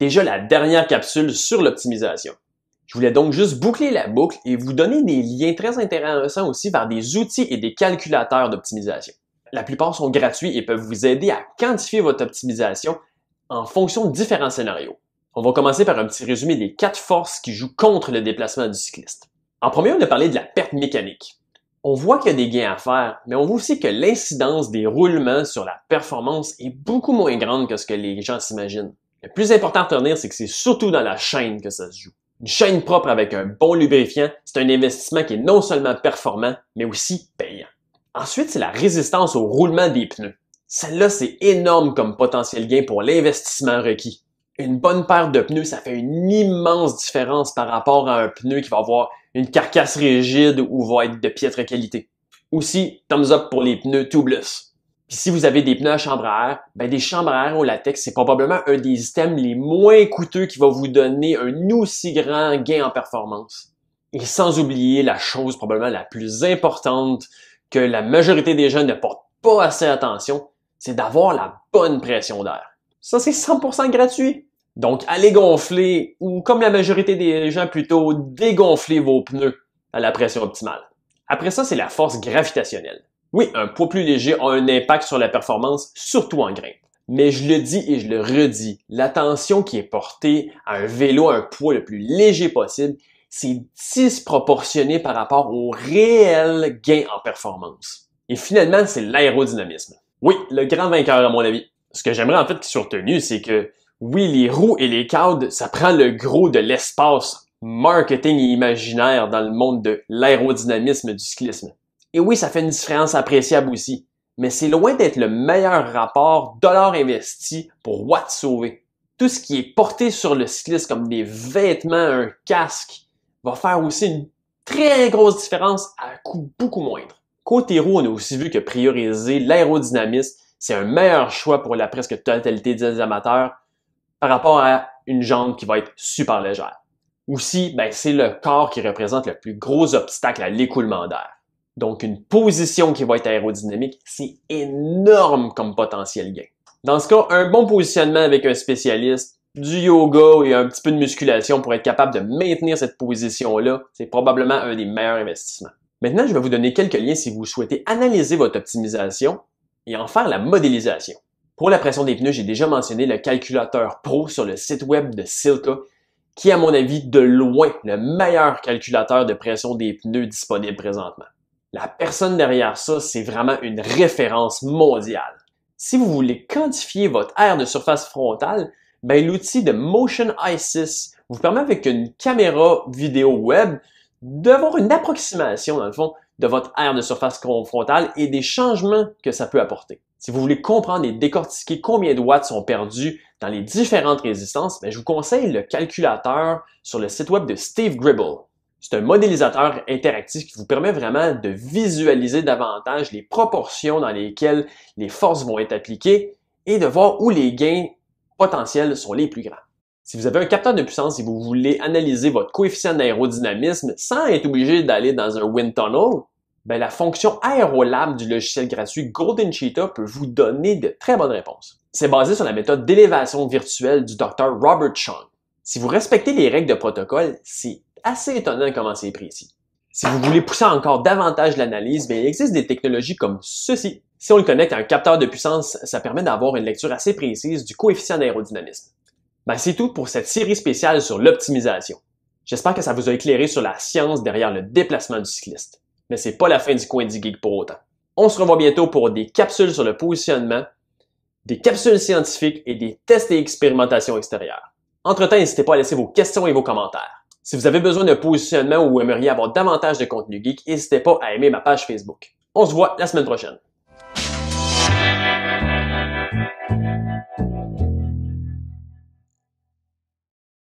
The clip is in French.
Déjà la dernière capsule sur l'optimisation. Je voulais donc juste boucler la boucle et vous donner des liens très intéressants aussi vers des outils et des calculateurs d'optimisation. La plupart sont gratuits et peuvent vous aider à quantifier votre optimisation en fonction de différents scénarios. On va commencer par un petit résumé des 4 forces qui jouent contre le déplacement du cycliste. En premier, on a parlé de la perte mécanique. On voit qu'il y a des gains à faire, mais on voit aussi que l'incidence des roulements sur la performance est beaucoup moins grande que ce que les gens s'imaginent. Le plus important à retenir, c'est que c'est surtout dans la chaîne que ça se joue. Une chaîne propre avec un bon lubrifiant, c'est un investissement qui est non seulement performant, mais aussi payant. Ensuite, c'est la résistance au roulement des pneus. Celle-là, c'est énorme comme potentiel gain pour l'investissement requis. Une bonne paire de pneus, ça fait une immense différence par rapport à un pneu qui va avoir une carcasse rigide ou va être de piètre qualité. Aussi, thumbs up pour les pneus tubeless. Puis si vous avez des pneus à chambre à air, des chambres à air au latex, c'est probablement un des items les moins coûteux qui va vous donner un aussi grand gain en performance. Et sans oublier la chose probablement la plus importante que la majorité des gens ne portent pas assez attention, c'est d'avoir la bonne pression d'air. Ça, c'est 100% gratuit. Donc, allez gonfler, ou comme la majorité des gens plutôt, dégonfler vos pneus à la pression optimale. Après ça, c'est la force gravitationnelle. Oui, un poids plus léger a un impact sur la performance, surtout en grimpe. Mais je le dis et je le redis, l'attention qui est portée à un vélo à un poids le plus léger possible, c'est disproportionné par rapport au réel gain en performance. Et finalement, c'est l'aérodynamisme. Oui, le grand vainqueur à mon avis. Ce que j'aimerais en fait qu'il soit retenu, c'est que oui, les roues et les cadres, ça prend le gros de l'espace marketing et imaginaire dans le monde de l'aérodynamisme du cyclisme. Et oui, ça fait une différence appréciable aussi, mais c'est loin d'être le meilleur rapport dollar investi pour watts sauvés. Tout ce qui est porté sur le cycliste comme des vêtements, un casque, va faire aussi une très grosse différence à un coût beaucoup moindre. Côté roues, on a aussi vu que prioriser l'aérodynamisme, c'est un meilleur choix pour la presque totalité des amateurs par rapport à une jambe qui va être super légère. Aussi, c'est le corps qui représente le plus gros obstacle à l'écoulement d'air. Donc, une position qui va être aérodynamique, c'est énorme comme potentiel gain. Dans ce cas, un bon positionnement avec un spécialiste, du yoga et un petit peu de musculation pour être capable de maintenir cette position-là, c'est probablement un des meilleurs investissements. Maintenant, je vais vous donner quelques liens si vous souhaitez analyser votre optimisation et en faire la modélisation. Pour la pression des pneus, j'ai déjà mentionné le calculateur Pro sur le site web de Silca, qui est à mon avis de loin le meilleur calculateur de pression des pneus disponible présentement. La personne derrière ça, c'est vraiment une référence mondiale. Si vous voulez quantifier votre aire de surface frontale, l'outil de Motion i6 vous permet avec une caméra vidéo web d'avoir une approximation, dans le fond, de votre aire de surface frontale et des changements que ça peut apporter. Si vous voulez comprendre et décortiquer combien de watts sont perdus dans les différentes résistances, je vous conseille le calculateur sur le site web de Steve Gribble. C'est un modélisateur interactif qui vous permet vraiment de visualiser davantage les proportions dans lesquelles les forces vont être appliquées et de voir où les gains potentiels sont les plus grands. Si vous avez un capteur de puissance et vous voulez analyser votre coefficient d'aérodynamisme sans être obligé d'aller dans un wind tunnel, la fonction Aerolab du logiciel gratuit Golden Cheetah peut vous donner de très bonnes réponses. C'est basé sur la méthode d'élévation virtuelle du Dr. Robert Chang. Si vous respectez les règles de protocole, c'est assez étonnant comment c'est précis. Si vous voulez pousser encore davantage l'analyse, il existe des technologies comme ceci. Si on le connecte à un capteur de puissance, ça permet d'avoir une lecture assez précise du coefficient d'aérodynamisme. C'est tout pour cette série spéciale sur l'optimisation. J'espère que ça vous a éclairé sur la science derrière le déplacement du cycliste. Mais c'est pas la fin du coin du geek pour autant. On se revoit bientôt pour des capsules sur le positionnement, des capsules scientifiques et des tests et expérimentations extérieures. Entre-temps, n'hésitez pas à laisser vos questions et vos commentaires. Si vous avez besoin de positionnement ou aimeriez avoir davantage de contenu geek, n'hésitez pas à aimer ma page Facebook. On se voit la semaine prochaine.